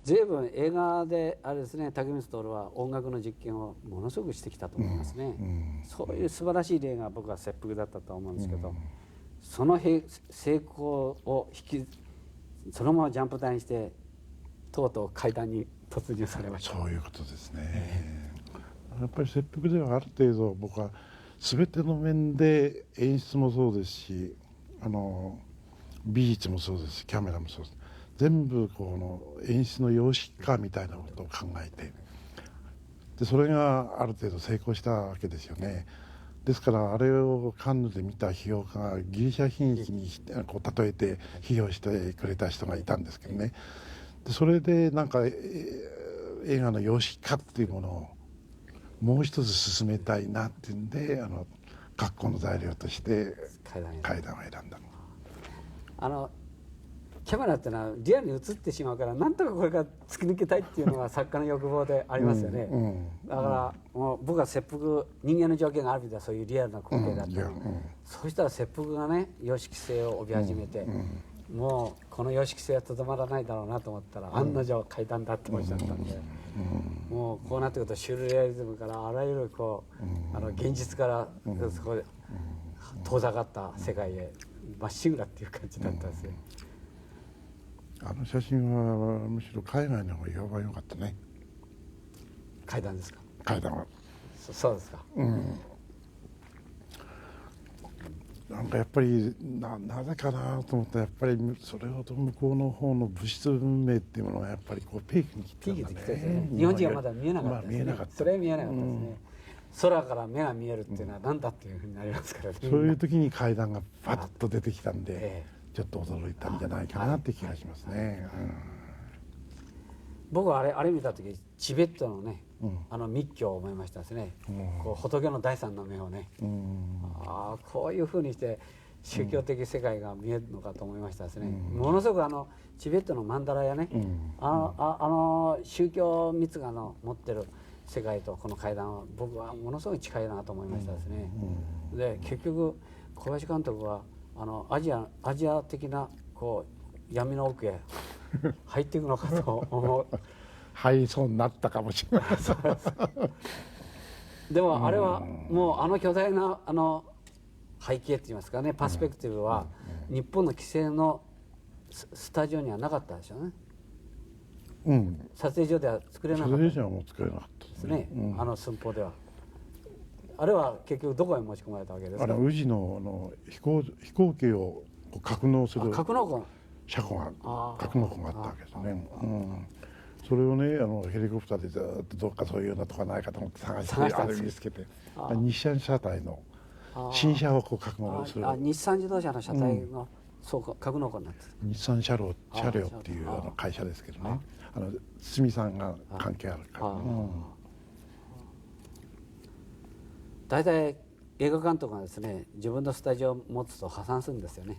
随分映画であれですね、竹光徹は音楽の実験をものすごくしてきたと思いますね、そういう素晴らしい例が僕は切腹だったと思うんですけど、その成功をそのままジャンプ台にしてとうとう階段に突入されました。そういうことですね、やっぱり切腹ではある程度僕は全ての面で演出もそうですし美術もそうですしキャメラもそうです、全部この演出の様式化みたいなことを考えて、でそれがある程度成功したわけですよね。ですからあれをカンヌで見た批評家がギリシャ悲劇にこう例えて批評してくれた人がいたんですけどね、でそれでなんか映画の様式化っていうものをもう一つ進めたいなっていうんで格好の材料として階段を選んだ。キャメラってのはリアルに映ってしまうから、なんとかこれから突き抜けたいっていうのが作家の欲望でありますよね、だからもう僕は切腹、人間の条件がある意味ではそういうリアルな光景だったの、そうしたら切腹がね様式性を帯び始めて、もうこの様式性はとどまらないだろうなと思ったら、案の定階段だっておっしゃったんで、もうこうなってくるとシュールレアリズムからあらゆるこう現実からそこで遠ざかった世界へまっしぐらっていう感じだったんですよ。あの写真はむしろ海外の方が評判良かったね。階段ですか。階段はそうですか。なんかやっぱりなぜかなと思ったら、やっぱりそれほど向こうの方の物質文明っていうものがやっぱりこうピークに来てたんだね。日本人はまだ見えなかったですね。それは見えなかったですね。空から目が見えるっていうのは何だっていうふうになりますからね。そういう時に階段がパッと出てきたんで、ちょっと驚いたんじゃないかなって気がしますね。僕はあれ見た時チベットのね、密教を思いましたですね。こう仏の第三の目をね、こういうふうにして宗教的世界が見えるのかと思いましたですね。ものすごくチベットの曼荼羅やね、宗教密画の持ってる世界とこの階段は僕はものすごい近いなと思いましたですね。で結局小林監督はアジア的なこう闇の奥へ入っていくのかと思う入りそうになったかもしれないでもあれはもう巨大な背景って言いますかね、パースペクティブは日本の規制のスタジオにはなかったでしょうね。撮影所では作れなかった。撮影所はもう作れなかったですね、寸法では。あれは結局どこへ持ち込まれたわけですか。宇治の飛行機を格納する格納庫車庫が格納庫があったわけですね。それをねヘリコプターでずっとどっかそういうのとかないかと思って探してあれ見つけて、日産車体の新車を格納する日産自動車の車体の格納庫になってる。日産車両っていう会社ですけどね、堤さんが関係あるから。大体映画監督がですね自分のスタジオを持つと破産するんですよね。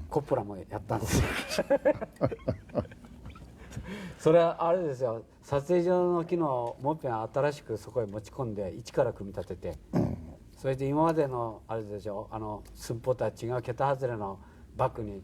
コッポラもやったんですよそれはあれですよ、撮影所の機能をもっぺん新しくそこへ持ち込んで一から組み立てて、それで今までのあれでしょ、寸法とは違う桁外れのバックに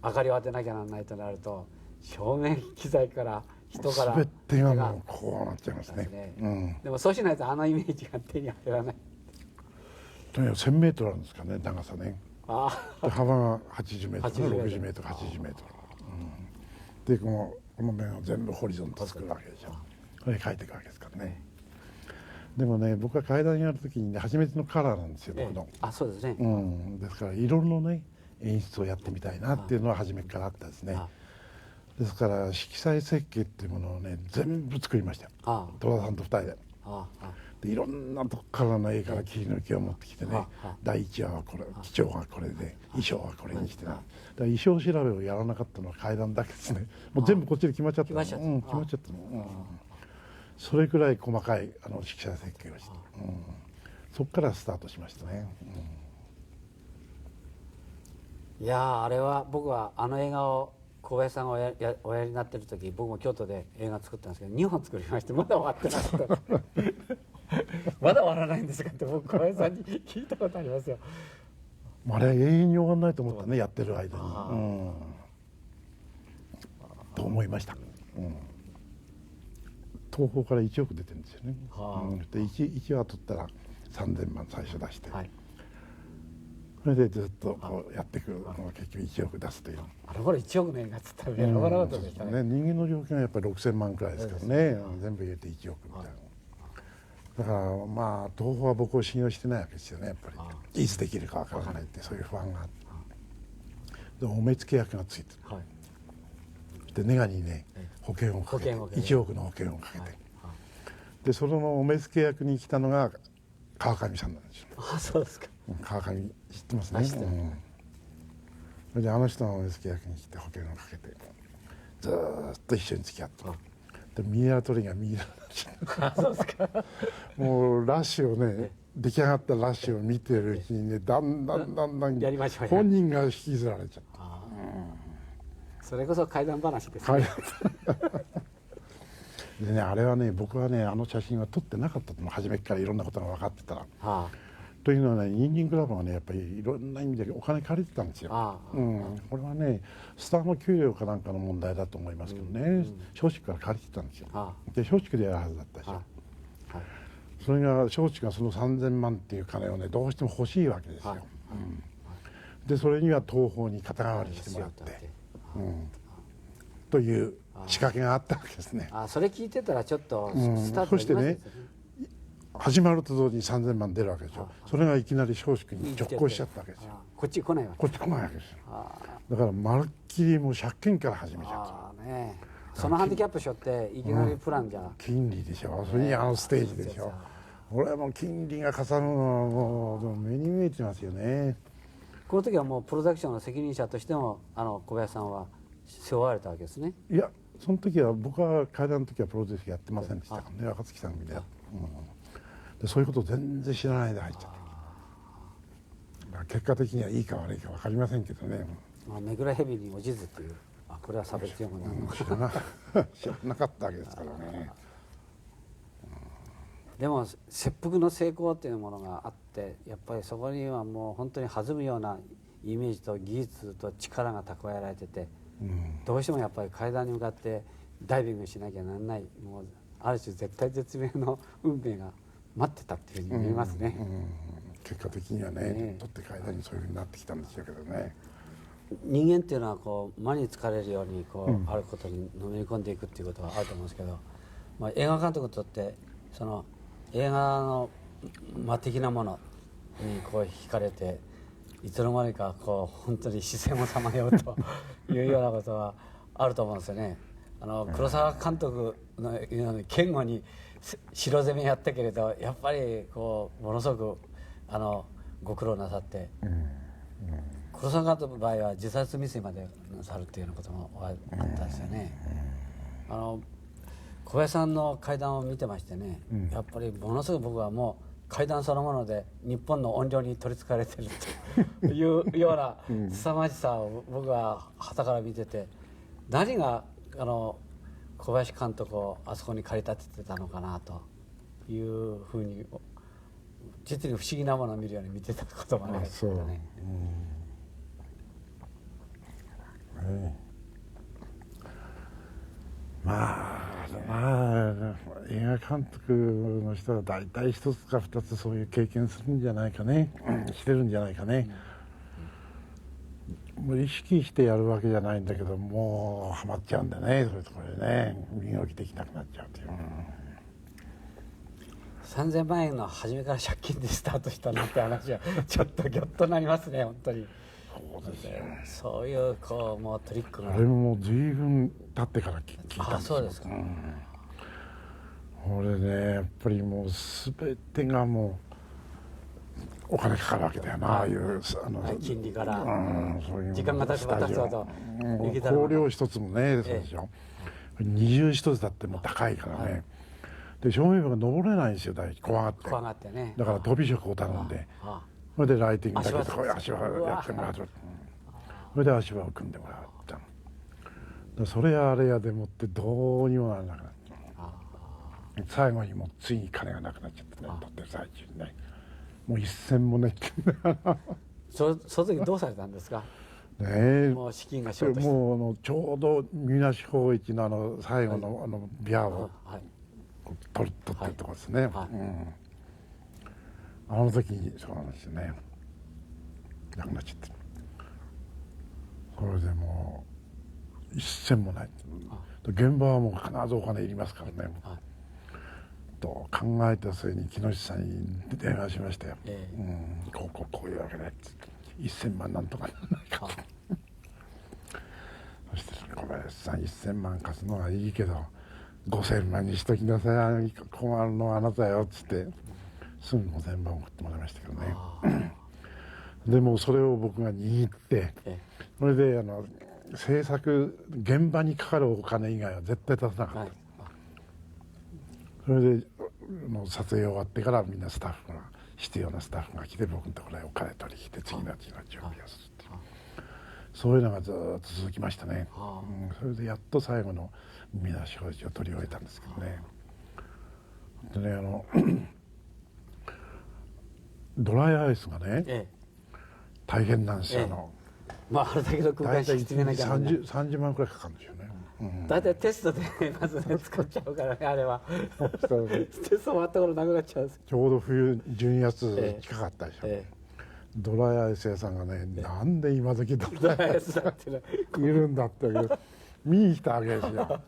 明かりを当てなきゃならないとなると、照明機材から人から全てがもうこうなっちゃいますね。でもそうしないとイメージが手に入らない。とにかく1000メートルあるんですかね、長さね。幅が80メートル、60メートル、80メートル。でこの面を全部ホリゾンと作るわけでしょ。これ描いていくわけですからね。でもね、僕が階段やるときにね、初めてのカラーなんですよ、僕の。そうですね。ですから色のね演出をやってみたいなっていうのは初めからあったですね。ですから色彩設計っていうものをね全部作りましたよ、戸田さんと2人で。でいろんなとこからの絵から切り抜きを持ってきてね、第1話はこれ、基調がこれで衣装はこれにしてな、だから衣装調べをやらなかったのは階段だけですね。もう全部こっちで決まっちゃったの。決まっちゃったの。それくらい細かい色彩設計をして、そこからスタートしましたね。いやあれは僕は映画を小林さんがおやりになってる時、僕も京都で映画作ったんですけど2本作りまして、まだ終わってなかったまだ終わらないんですかって僕小林さんに聞いたことありますよ。あれは永遠に終わらないと思ったね、やってる間に。と思いました。東宝から1億出てるんですよね。はあで 1話取ったら3000万最初出して、はい、それでずっとこうやっていくのが結局1億出すという。あの頃1億の映画っつったらやばなかったでしたね。人間の料金はやっぱり6000万くらいですからね、全部入れて1億みたいな。だからまあ東宝は僕を信用してないわけですよね、やっぱり。いつできるかわからないってそういう不安があって。でお目付け役がついてる。はい、でネガにね保険をかけて1億の保険をかけて、でそのお目付け役に来たのが川上さんなんですよ。あ、そうですか。川上知ってますね。それであの人のお目付け役に来て保険をかけてずーっと一緒に付き合って、でミイラ取りがミイラなんですよ。そうですか。もうラッシュをね出来上がったラッシュを見てるうちにねだんだん本人が引きずられちゃった。それこそ怪談話ですね。でね、あれはね僕はねあの写真は撮ってなかったの初めからいろんなことが分かってたら。というのはねニンニンクラブはねやっぱりいろんな意味でお金借りてたんですよ。これはねスターの給料かなんかの問題だと思いますけどね、松竹から借りてたんですよ。で松竹でやるはずだったでしょ。それが松竹がその3000万っていう金をねどうしても欲しいわけですよ。でそれには東宝に肩代わりしてもらって、という仕掛けがあったわけですね。それ聞いてたらちょっとスタートそしてね始まると同時に3000万出るわけでしょ。それがいきなり松竹に直行しちゃったわけですよ。こっち来ないわけ。こっち来ないわけですよ。だからまるっきりもう借金から始めちゃった。そのハンディキャップしょっていきなりプランじゃ、金利でしょ。それにあのステージでしょ。俺はもう金利がかさるのはもう目に見えてますよね。この時はもうプロダクションの責任者としても小林さんは背負われたわけですね。いやその時は僕は階段の時はプロデュースやってませんでしたからね、若月さんみたいな。でそういうことを全然知らないで入っちゃった。結果的にはいいか悪いか分かりませんけどね。めぐら蛇に落ちずっていう、これは差別用語なんだ。知らなかったわけですからね。でも切腹の成功っていうものがあって、やっぱりそこにはもう本当に弾むようなイメージと技術と力が蓄えられてて、どうしてもやっぱり階段に向かってダイビングしなきゃならない、もうある種絶対絶命の運命が待ってたっていうふうに見えますね。結果的にはね取って階段にそういうふうになってきたんでしょうけどね。人間っていうのはこう魔に疲れるようにあることにのめり込んでいくっていうことがあると思うんですけど、映画監督にとってその映画の魔的なものに惹かれていつの間にか本当に視線をさまようというようなことはあると思うんですよね。黒澤監督のように堅固に城攻めやったけれど、やっぱりものすごくご苦労なさって、黒澤監督の場合は自殺未遂までなさるっていうようなこともあったんですよね。小林さんの怪談を見てましてね、やっぱりものすごく僕はもう怪談そのもので日本の怨霊に取りつかれてるというような凄まじさを僕は傍から見てて、何が小林監督をあそこに駆り立ててたのかなというふうに実に不思議なものを見るように見てたことがありますよね。まあ映画監督の人は大体一つか二つそういう経験するんじゃないかね、してるんじゃないかね。もう意識してやるわけじゃないんだけど、もうハマっちゃうんだね、そういうところでね、身動きできなくなっちゃうという。3000万円の初めから借金でスタートしたなんて話はちょっとギョッとなりますね、本当に。そうですよ。そういうもうトリックが。あれももう随分経ってから聞いたんですよ。そうですか。これねやっぱりもう全てがもうお金かかるわけだよな、ああいう金利からそういう時間が経てば経つほど香料一つもねそうでしょ、二重一つだってもう高いからね。で照明部が登れないんですよ、怖がってね。だから飛び職を頼んで、それでライティングだけとか足場やってもらうと、それで足場を組んでもらった。それやあれやでもってどうにもならなくなった。最後にもうついに金がなくなっちゃってね、撮ってる最中にね、もう一銭もねってその時どうされたんですか？ねもう資金がショートして、もうちょうど三梨芳一の最後のビアをはい取ってるところですね、はいあの時にそうなんですよね、なくなっちゃってそれでもう一銭もない、現場はもう必ずお金いりますからね、はいと考えた末に木下さんに電話しましたよ、こういうわけで1000万なんとかならないかとそして小林さん1000万貸すのはいいけど5000万にしときなさい、困るのはあなたよっつってすぐ5000万送ってもらいましたけどねでもそれを僕が握ってそれで制作現場にかかるお金以外は絶対出さなかった、はいそれで撮影終わってからみんなスタッフが必要なスタッフが来て僕のところへお金取りに来て次の日の準備をするっていうそういうのがずっと続きましたね、それでやっと最後の三梨芳一を取り終えたんですけどねでねドライアイスがね、大変なんですよ、まああれだけの空間大体敷き詰めなきゃね、 30万くらいかかるんですよね、大体テストでまずね使っちゃうからねあれはテスト終わった頃なくなっちゃうんですよ。ちょうど冬12月近かったでしょ、ドライアイス屋さんがね、なんで今時ドライアイスがいるんだって見に来たわけですよは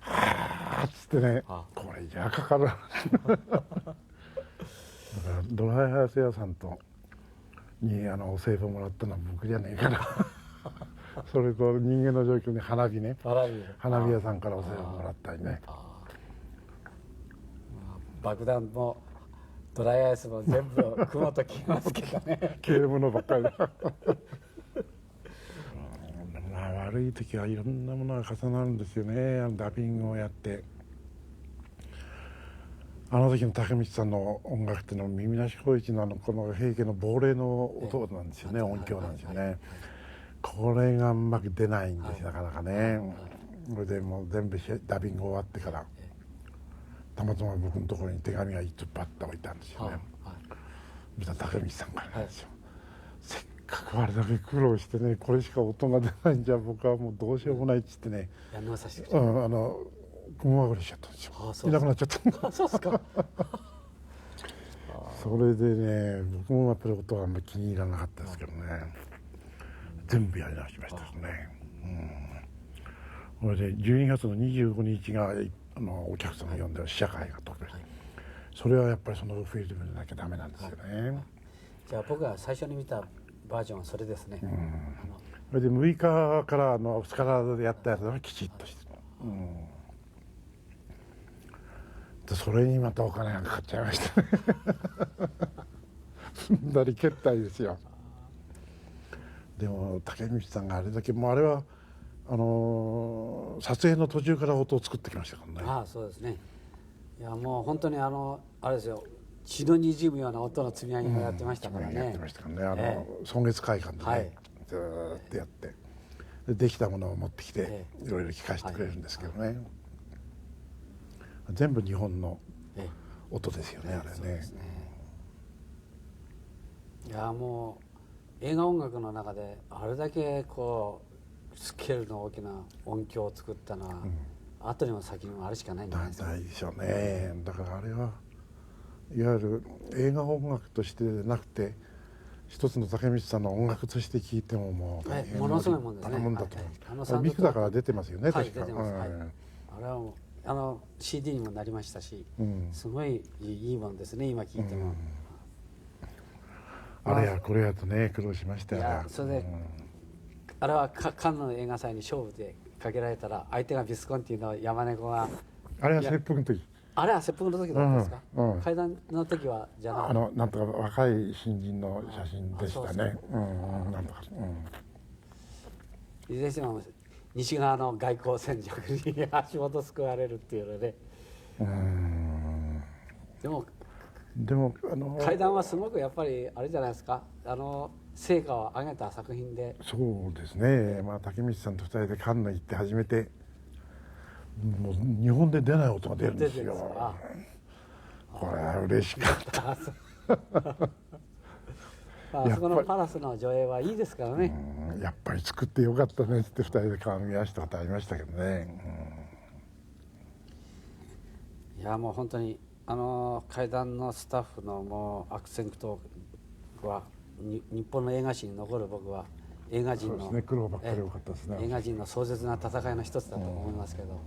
あっつってね、これじゃかかるだからドライアイス屋さんにお歳暮もらったのは僕じゃねえからそれと人間の状況に花火屋さんからお歳暮もらったりね、爆弾もドライアイスも全部雲ときますけどね消えるものばっかりだまあ悪い時はいろんなものが重なるんですよね、ダビングをやってあの時の竹道さんの音楽っていうのは耳なし芳一のこの平家の亡霊の音なんですよね、音響なんですよね、これがうまく出ないんですよ、なかなかね、それでもう全部ダビング終わってからたまたま僕のところに手紙が一つパッと置いたんですよね、そしたら竹道さんからなんですよ、せっかくあれだけ苦労してねこれしか音が出ないんじゃ僕はもうどうしようもないっつってね、雲上がりしちゃったんですよ、いなくなっちゃったそうですかそれでね僕もやっぱり音はあんまり気に入らなかったですけどね、全部やり直しましたからね、それで12月の25日がお客さんを呼んでる試写会が特別、それはやっぱりそのフィルムでなきゃダメなんですよね、じゃあ僕が最初に見たバージョンはそれですね、それで6日から2日でやったやつはきちっとしてる、それにまたお金がかかっちゃいましたね踏んだり蹴ったりですよ。でも竹道さんがあれだけもうあれは撮影の途中から音を作ってきましたからね。そうですね。いやもう本当にあれですよ、血のにじむような音の積み上げをやってましたからね、やってましたからね、草月会館でね、ずーっとやってできたものを持ってきていろいろ聞かせてくれるんですけどね、全部日本の音ですよね、あれね。いやもう映画音楽の中であれだけこうスケールの大きな音響を作ったのは、後にも先にもあれしかないんじゃないですか。ないでしょうね。だからあれはいわゆる映画音楽としてでなくて一つの竹道さんの音楽として聴いてももう、ものすごいもんですね。もんだと思う。ミクだから出てますよね、確か。出てます。あれはもうCD にもなりましたし、すごいいいもんですね、今聴いても。あれやこれやとね苦労しましたよね。それで、あれはカンヌの映画祭に勝負でかけられたら相手がビスコンティの山猫が、あれは切腹の時。あれは切腹の時だったんですか。階段の時はじゃなくて、なんとか若い新人の写真でしたね。なんとか。いずれにしても西側の外交戦略に足元すくわれるっていうので、でも階段はすごくやっぱりあれじゃないですか、成果を上げた作品で。そうですね、竹道さんと2人でカンヌ行って初めてもう日本で出ない音が出るんですよ。これは嬉しかったあそこのパラスの上映はいいですからね。やっぱり作ってよかったねって2人で顔見合わせたことありましたけどね。いやもう本当に怪談のスタッフのもう悪戦苦闘は日本の映画史に残る、僕は映画人の、そうですね、苦労ばっかり多かったですね。映画人の壮絶な戦いの一つだと思いますけど。